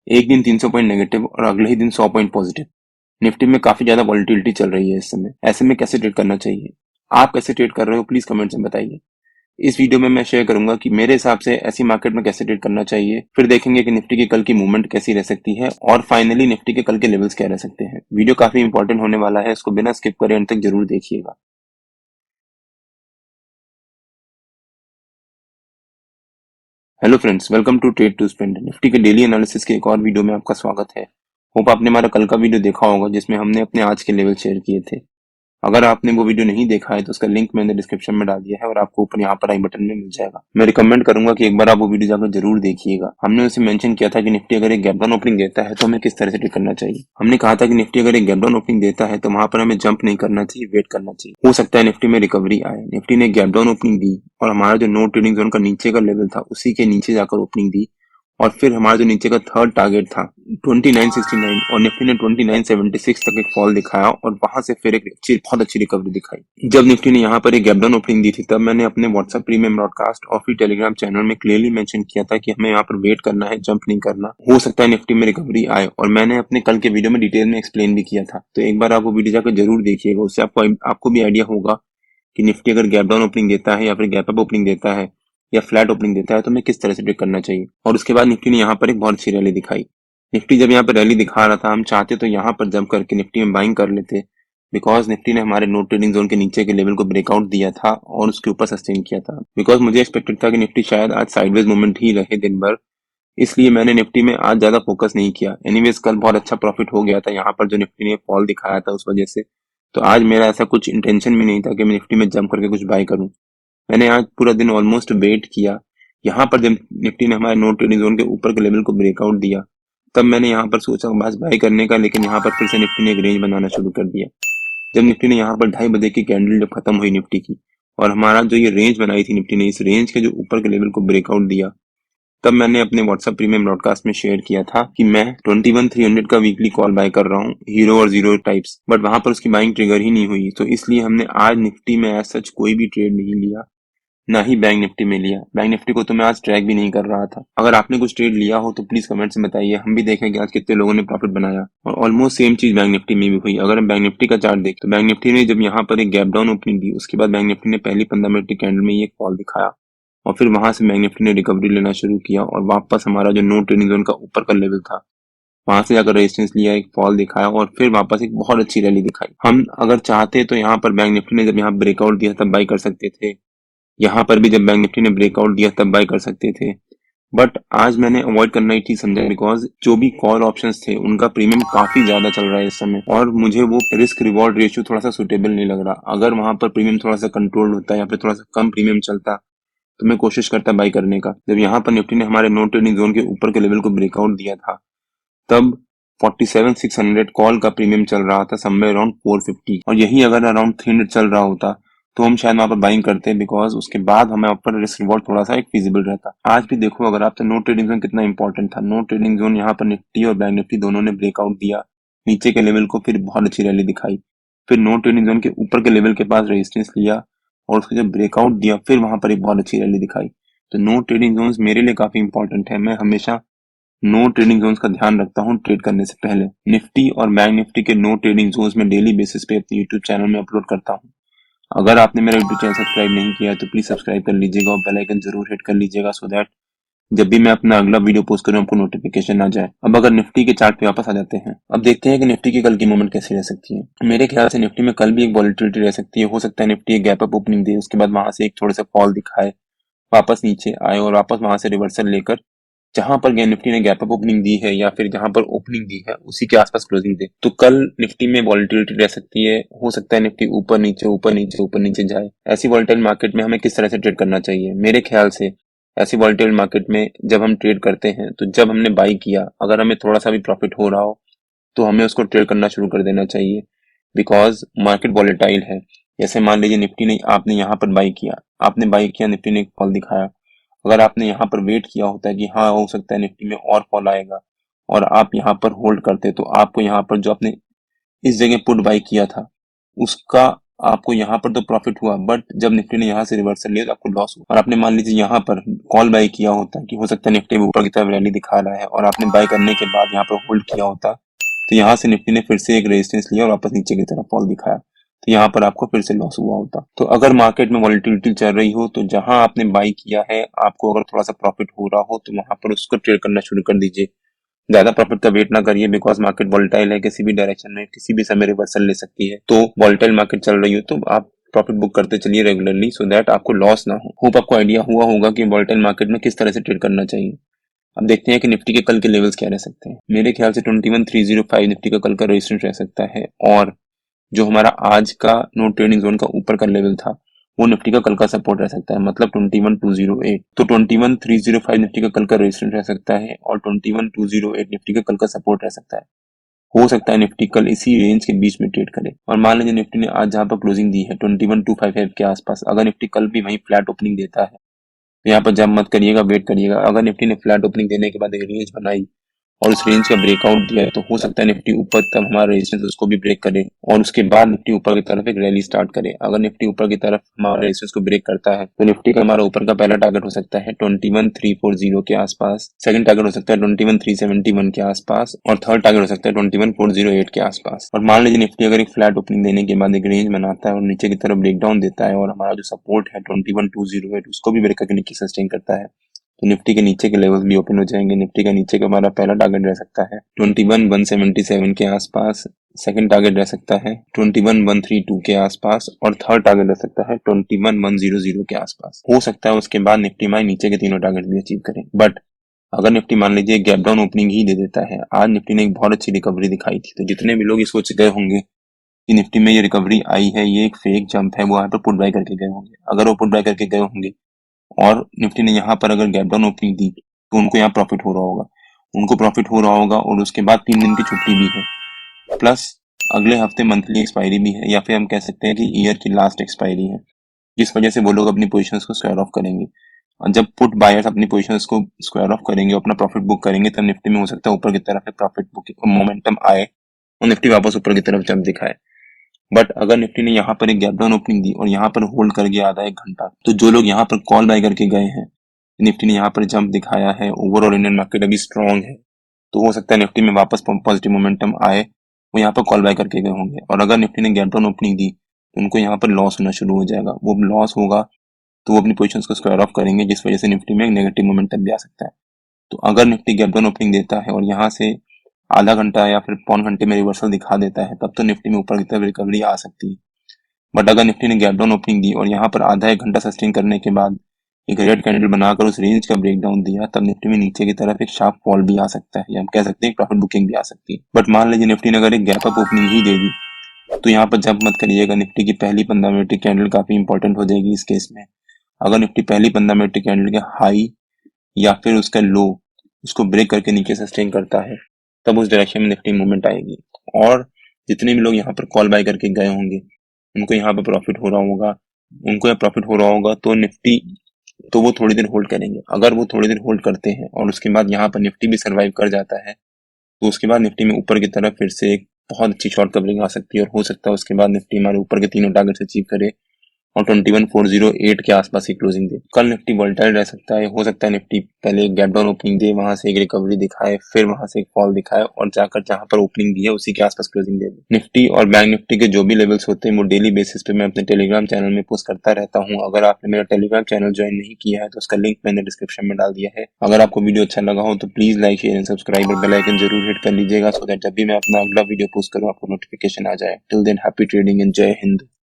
एक दिन 300 point negative और अगले ही दिन 100 पॉइंट पॉजिटिव। निफ्टी में काफी ज्यादा वॉलिटिलिटी चल रही है इस समय। ऐसे में कैसे ट्रेड करना चाहिए? आप कैसे ट्रेड कर रहे हो, प्लीज कमेंट्स में बताइए। इस वीडियो में मैं शेयर करूंगा कि मेरे हिसाब से ऐसी मार्केट में कैसे ट्रेड करना चाहिए। फिर देखेंगे कि निफ्टी की कल की मूवमेंट कैसी रह सकती है और फाइनली निफ्टी के कल के लेवल्स क्या रह सकते हैं। वीडियो काफी इंपॉर्टेंट होने वाला है, इसको बिना स्किप करे अंत तक जरूर देखिएगा। Hello friends, welcome to trade to spend. Nifty के डेली एनालिसिस के एक और वीडियो में आपका स्वागत है। होप आपने हमारा कल का वीडियो देखा होगा जिसमें हमने अपने आज के लेवल शेयर किए थे। अगर आपने वो वीडियो नहीं देखा है तो उसका लिंक मैंने डिस्क्रिप्शन में डाल दिया है और आपको ऊपर यहाँ पर आई बटन में मिल जाएगा। मैं रिकमेंड करूंगा कि एक बार आप वो वीडियो जाकर जरूर देखिएगा। हमने उसे मेंशन किया था कि निफ्टी अगर एक गैप डाउन ओपनिंग देता है तो हमें किस तरह से ट्रेड करना चाहिए। हमने कहा था कि निफ्टी अगर एक गैप डाउन ओपनिंग देता है तो वहां पर हमें जंप नहीं करना चाहिए, वेट करना चाहिए। हो सकता है निफ्टी में रिकवरी आए। निफ्टी ने गैप डाउन ओपनिंग दी और हमारा जो नो ट्रेडिंग जोन का नीचे का लेवल था उसी के नीचे जाकर ओपनिंग दी और फिर हमारा जो नीचे का थर्ड टारगेट था 2969 और निफ्टी ने 2976 तक एक फॉल दिखाया और वहां से फिर एक बहुत अच्छी रिकवरी दिखाई। जब निफ्टी ने यहाँ पर एक गैप डाउन ओपनिंग दी थी तब मैंने अपने व्हाट्सएप प्रीमियम ब्रॉडकास्ट और फिर टेलीग्राम चैनल में क्लियरली मेंशन किया था कि हमें यहाँ पर वेट करना है, जंप नहीं करना। हो सकता है निफ्टी में रिकवरी आए और मैंने अपने कल के वीडियो में डिटेल में एक्सप्लेन भी किया था। तो एक बार आप वो वीडियो जाकर जरूर देखिएगा, उससे आपको भी आइडिया होगा कि निफ्टी अगर गैप डाउन ओपनिंग देता है या फिर गैप अप ओपनिंग देता है या फ्लैट ओपनिंग देता है तो हमें किस तरह से ट्रेड करना चाहिए। और उसके बाद निफ्टी ने यहाँ पर एक बहुत अच्छी रैली दिखाई। निफ्टी जब यहाँ पर रैली दिखा रहा था हम चाहते तो यहाँ पर जंप करके निफ्टी में बाइंग कर लेते, बिकॉज निफ्टी ने हमारे नो ट्रेडिंग जोन के नीचे के लेवल को ब्रेकआउट दिया था और उसके ऊपर सस्टेन किया था। बिकॉज मुझे एक्सपेक्टेड था कि निफ्टी शायद आज साइडवेज मूवमेंट ही रहे दिन भर, इसलिए मैंने निफ्टी में आज ज्यादा फोकस नहीं किया। एनीवेज कल बहुत अच्छा प्रॉफिट हो गया था यहाँ पर जो निफ्टी ने फॉल दिखाया था उस वजह से। तो आज मेरा ऐसा कुछ इंटेंशन भी नहीं था कि मैं निफ्टी में जंप करके कुछ बाय करूं। मैंने आज पूरा दिन ऑलमोस्ट वेट किया। यहाँ पर जब निफ्टी ने हमारे नो ट्रेडिंग जोन के ऊपर के लेवल को ब्रेकआउट दिया तब मैंने यहाँ पर सोचा बस बाय करने का, लेकिन यहाँ पर फिर से निफ्टी ने एक रेंज बनाना शुरू कर दिया। जब निफ्टी ने यहाँ पर 2:30 बजे की कैंडल जब खत्म हुई निफ्टी की और हमारा जो ये रेंज बनाई थी निफ्टी ने, इस रेंज के जो ऊपर के लेवल को ब्रेकआउट दिया, तब मैंने अपने व्हाट्सएप प्रीमियम ब्रॉडकास्ट में शेयर किया था कि मैं 21,300 का वीकली कॉल बाय कर रहा हूँ, हीरो और जीरो टाइप्स। बट वहां पर उसकी बाइंग ट्रिगर ही नहीं हुई, तो इसलिए हमने आज निफ्टी में एज सच कोई भी ट्रेड नहीं लिया, ना ही बैंक निफ्टी में लिया। बैंक निफ्टी को तो मैं आज ट्रैक भी नहीं कर रहा था। अगर आपने कुछ ट्रेड लिया हो तो प्लीज कमेंट्स में बताइए, हम भी देखें कि आज कितने लोगों ने प्रॉफिट बनाया। और ऑलमोस्ट सेम चीज बैंक निफ्टी में भी हुई। अगर हम बैंक निफ्टी का चार्ट देखें तो बैंक निफ्टी ने जब यहाँ पर एक गैप डाउन ओपनिंग दी उसके बाद बैंक निफ्टी ने पहली 15 मिनट की कैंडल में ही एक फॉल दिखाया और फिर वहां से बैंक निफ्टी ने रिकवरी लेना शुरू किया और वापस हमारा जो नो ट्रेडिंग जोन का ऊपर का लेवल था वहां से जाकर रेजिस्टेंस लिया, एक फॉल दिखाया और फिर वापस एक बहुत अच्छी रैली दिखाई। हम अगर चाहते तो यहाँ पर बैंक निफ्टी ने जब यहाँ ब्रेकआउट दिया तब बाई कर सकते थे, यहाँ पर भी जब बैंक निफ्टी ने ब्रेकआउट दिया तब बाई कर सकते थे। बट आज मैंने अवॉइड करना ही ठीक समझा, बिकॉज जो भी कॉल ऑप्शंस थे उनका प्रीमियम काफी ज्यादा चल रहा है इस समय और मुझे वो रिस्क रिवॉर्ड रेशियो थोड़ा सा सुटेबल नहीं लग रहा। अगर वहां पर प्रीमियम थोड़ा सा कंट्रोल होता या फिर थोड़ा सा कम प्रीमियम चलता तो मैं कोशिश करता बाई करने का। जब यहाँ पर निफ्टी ने हमारे नो ट्रेडिंग जोन के ऊपर के लेवल को ब्रेकआउट दिया था तब 47,600 कॉल का प्रीमियम चल रहा था, समवेयर अराउंड 450, और यही अगर अराउंड 300 चल रहा होता तो हम शायद वहां पर बाइंग करते, बिकॉज उसके बाद हमें ऊपर रिस्क रिवॉर्ड थोड़ा सा एक फिजिबल रहता। आज भी देखो अगर आप तो नो ट्रेडिंग जोन कितना इंपॉर्टेंट था। नो ट्रेडिंग जोन यहाँ पर निफ्टी और बैंक निफ्टी दोनों ने ब्रेकआउट दिया नीचे के लेवल को, फिर बहुत अच्छी रैली दिखाई, फिर नो ट्रेडिंग जोन के ऊपर के लेवल के पास रेजिस्टेंस लिया और उसको जब ब्रेकआउट दिया फिर वहां पर एक बहुत अच्छी रैली दिखाई। तो नो ट्रेडिंग जोन मेरे लिए काफी इंपॉर्टेंट है। मैं हमेशा नो ट्रेडिंग जोन्स का ध्यान रखता हूँ ट्रेड करने से पहले। निफ्टी और बैंक निफ्टी के नो ट्रेडिंग जोन्स में डेली बेसिस पे अपने यूट्यूब चैनल में अपलोड करता हूँ। अगर आपने मेरा यूट्यूब चैनल सब्सक्राइब नहीं किया है तो प्लीज सब्सक्राइब कर लीजिएगा और बेल आइकन जरूर हिट कर लीजिएगा, सो दैट जब भी मैं अपना अगला वीडियो पोस्ट करूँ आपको नोटिफिकेशन आ जाए। अब अगर निफ्टी के चार्ट पे वापस आ जाते हैं, अब देखते हैं कि निफ्टी की कल की मूवमेंट कैसी रह सकती है। मेरे ख्याल से निफ्टी में कल भी एक वॉलिटिलिटी रह सकती है। हो सकता है निफ्टी एक गैप अप ओपनिंग दे, उसके बाद वहां से एक थोड़ा सा फॉल दिखाए, वापस नीचे आए और वापस वहां से रिवर्सल लेकर जहां पर निफ्टी ने गैप अप ओपनिंग दी है या फिर जहां पर ओपनिंग दी है उसी के आसपास क्लोजिंग दे, तो कल निफ्टी में वॉलिटिलिटी रह सकती है। हो सकता है निफ्टी ऊपर नीचे ऊपर नीचे ऊपर नीचे जाए। ऐसी वॉलिटाइल मार्केट में हमें किस तरह से ट्रेड करना चाहिए? मेरे ख्याल से ऐसी वॉलिटाइल मार्केट में जब हम ट्रेड करते हैं तो जब हमने बाई किया अगर हमें थोड़ा सा भी प्रॉफिट हो रहा हो तो हमें उसको ट्रेड करना शुरू कर देना चाहिए, बिकॉज मार्केट वॉलेटाइल है। जैसे मान लीजिए निफ्टी ने आपने यहाँ पर बाई किया, आपने बाई किया, निफ्टी ने एक फॉल दिखाया। अगर आपने यहाँ पर वेट किया होता है कि हाँ हो सकता है निफ्टी में और फॉल आएगा और आप यहाँ पर होल्ड करते, तो आपको यहाँ पर जो आपने इस जगह पुट बाई किया था उसका आपको यहाँ पर तो प्रॉफिट हुआ, बट जब निफ्टी ने यहाँ से रिवर्सल लिया तो आपको लॉस हुआ। और आपने मान लीजिए यहाँ पर कॉल बाय किया होता कि हो सकता है निफ्टी ऊपर की तरफ रैली दिखा रहा है और आपने बाय करने के बाद यहाँ पर होल्ड किया होता, तो यहाँ से निफ्टी ने फिर से एक रेजिस्टेंस लिया और वापस नीचे की तरफ फॉल दिखाया, तो यहाँ पर आपको फिर से लॉस हुआ होता। तो अगर मार्केट में वॉलेटिलिटी चल रही हो तो जहां आपने बाई किया है आपको अगर थोड़ा सा प्रॉफिट हो रहा हो तो वहां पर उसको ट्रेड करना शुरू कर दीजिए। ज्यादा प्रॉफिट का वेट ना करिए, बिकॉज मार्केट वोलेटाइल है, किसी भी डायरेक्शन में किसी भी समय रिवर्सल ले सकती है। तो वोलेटाइल मार्केट चल रही हो तो आप प्रॉफिट बुक करते चलिए रेगुलरली, सो दैट आपको लॉस ना हो। होप आपको आइडिया हुआ होगा कि वोलेटाइल मार्केट में किस तरह से ट्रेड करना चाहिए। अब देखते हैं कि निफ्टी के कल के लेवल्स क्या रह सकते हैं। मेरे ख्याल से 21,305 निफ्टी का कल का रेजिस्टेंस रह सकता है, और जो हमारा आज का नो ट्रेडिंग जोन का ऊपर का लेवल था वो निफ्टी का कल का सपोर्ट रह सकता है, मतलब 21,208। तो 21,305 निफ्टी का कल का रेजिस्टेंस रह सकता है और 21,208 निफ्टी का कल का सपोर्ट रह सकता है। हो सकता है निफ्टी कल इसी रेंज के बीच में ट्रेड करे। और मान लीजिए निफ्टी ने आज जहां पर क्लोजिंग दी है 21,255 के आसपास, अगर निफ्टी कल भी वहीं फ्लैट ओपनिंग देता है तो यहाँ पर जंप मत करिएगा, वेट करिएगा। अगर निफ्टी ने फ्लैट ओपनिंग देने के बाद एक रेंज बनाई और उस रेंज का ब्रेकआउट दिया है तो हो सकता है निफ्टी ऊपर तब हमारा रेजिस्टेंस उसको भी ब्रेक करे और उसके बाद निफ्टी ऊपर की तरफ एक रैली स्टार्ट करे। अगर निफ्टी ऊपर की तरफ हमारा रेजिस्टेंस को ब्रेक करता है तो निफ्टी का हमारा ऊपर का पहला टारगेट हो सकता है 21,340 के आसपास, सेकंड टारगेट हो सकता है 21,371 के आसपास और थर्ड टारगेट हो सकता है 21,408 के आसपास। और मान लीजिए निफ्टी अगर एक फ्लैट ओपनिंग देने के बाद एक रेंज बनाता है और नीचे की तरफ ब्रेकडाउन देता है और हमारा जो सपोर्ट है 21,208 उसको भी ब्रेक करके नीचे सस्टेन करता है तो निफ्टी के नीचे के लेवल्स भी ओपन हो जाएंगे। निफ्टी का नीचे का हमारा पहला टारगेट रह सकता है 21,177 के आसपास, सेकंड टारगेट रह सकता है 21,132 के आसपास और थर्ड टारगेट रह सकता है 21,100 के आसपास। हो सकता है उसके बाद निफ्टी हमारे नीचे के तीनों टारगेट भी अचीव करें। बट अगर निफ्टी मान लीजिए गैप डाउन ओपनिंग ही दे देता है, आज निफ्टी ने एक बहुत अच्छी रिकवरी दिखाई थी, तो जितने भी लोग ये सोच गए होंगे कि निफ्टी में ये रिकवरी आई है, ये एक फेक जंप है, वो यहाँ पर पुट बाय करके गए होंगे। अगर वो पुट बाय करके गए होंगे और निफ्टी ने यहाँ पर अगर गैप डाउन ओपनिंग दी तो उनको यहाँ प्रॉफिट हो रहा होगा, उनको प्रॉफिट हो रहा होगा और उसके बाद 3 दिन की छुट्टी भी है, प्लस अगले हफ्ते मंथली एक्सपायरी भी है, या फिर हम कह सकते हैं कि ईयर की लास्ट एक्सपायरी है, जिस वजह से वो लोग अपनी पोजीशंस को स्क्वायर ऑफ करेंगे। और जब पुट बायर्स अपनी पोजीशंस को स्क्वायर ऑफ करेंगे, अपना प्रॉफिट बुक करेंगे, तब निफ्टी में हो सकता है ऊपर की तरफ प्रॉफिट बुकिंग मोमेंटम आए और निफ्टी वापस ऊपर की तरफ जंप दिखाए। बट अगर निफ्टी ने यहाँ पर एक गैप डाउन ओपनिंग दी और यहाँ पर होल्ड कर गया आधा एक घंटा, तो जो लोग यहाँ पर कॉल बाय करके गए हैं, निफ्टी ने यहाँ पर जंप दिखाया है, ओवरऑल इंडियन मार्केट अभी स्ट्रॉन्ग है, तो हो सकता है निफ्टी में वापस पॉजिटिव मोमेंटम आए, वो यहाँ पर कॉल बाय करके गए होंगे। और अगर निफ्टी ने गैप डाउन ओपनिंग दी तो उनको यहाँ पर लॉस होना शुरू हो जाएगा। वो लॉस होगा तो वो अपनी पोजिशंस को स्क्वायर ऑफ करेंगे, जिस वजह से निफ्टी में एक नेगेटिव मोमेंटम भी आ सकता है। तो अगर निफ्टी गैप डाउन ओपनिंग देता है और यहाँ से आधा घंटा या फिर पौन घंटे में रिवर्सल दिखा देता है, तब तो निफ्टी में ऊपर की तरफ रिकवरी आ सकती है। बट अगर निफ्टी ने गैप डाउन ओपनिंग दी और यहाँ पर आधा एक घंटा सस्टेन करने के बाद एक रेड कैंडल बनाकर उस रेंज का ब्रेकडाउन दिया, तब निफ्टी में नीचे की तरफ एक शार्प फॉल भी आ सकता है, या हम कह सकते हैं प्रॉफिट बुकिंग भी आ सकती है। बट मान लीजिए निफ्टी ने अगर एक गैप अप ओपनिंग ही दे दी तो यहाँ पर जंप मत करिएगा। निफ्टी की पहली 15 मिनट की कैंडल काफी इंपॉर्टेंट हो जाएगी इस केस में। अगर निफ्टी पहली 15 मिनट की कैंडल के हाई या फिर उसका लो उसको ब्रेक करके नीचे सस्टेन करता है, तब उस डायरेक्शन में निफ्टी मूवमेंट आएगी। और जितने भी लोग यहाँ पर कॉल बाय करके गए होंगे उनको यहाँ पर प्रॉफिट हो रहा होगा, उनको यहाँ प्रॉफिट हो रहा होगा, तो निफ्टी तो वो थोड़ी देर होल्ड करेंगे। अगर वो थोड़ी देर होल्ड करते हैं और उसके बाद यहाँ पर निफ्टी भी सर्वाइव कर जाता है, तो उसके बाद निफ्टी में ऊपर की तरफ फिर से एक बहुत अच्छी शॉर्ट कवरिंग आ सकती है और हो सकता है उसके बाद निफ्टी हमारे ऊपर के तीनों टारगेट्स अचीव करे और 21,408 के आसपास ही क्लोजिंग दे। कल निफ्टी वोलेटाइल रह सकता है, हो सकता है निफ्टी पहले एक गैप डाउन ओपनिंग दे, वहां से एक रिकवरी दिखाए, फिर वहां से एक फॉल दिखाए और जाकर जहां पर ओपनिंग दी है उसी के आसपास क्लोजिंग दे दे। निफ्टी और बैंक निफ्टी के जो भी लेवल्स होते हैं वो डेली बेसिस पे मैं अपने टेलीग्राम चैनल में पोस्ट करता रहता हूँ। अगर आपने मेरा टेलीग्राम चैनल ज्वाइन नहीं किया है तो उसका लिंक मैंने डिस्क्रिप्शन में डाल दिया है। अगर आपको वीडियो अच्छा लगा हो तो please like share and subscribe और बेल आइकन जरूर हिट कर लीजिएगा, सो दैट जब भी मैं अपना अगला वीडियो पोस्ट करूँ आपको नोटिफिकेशन आ जाए। Till than happy trading and जय हिंद।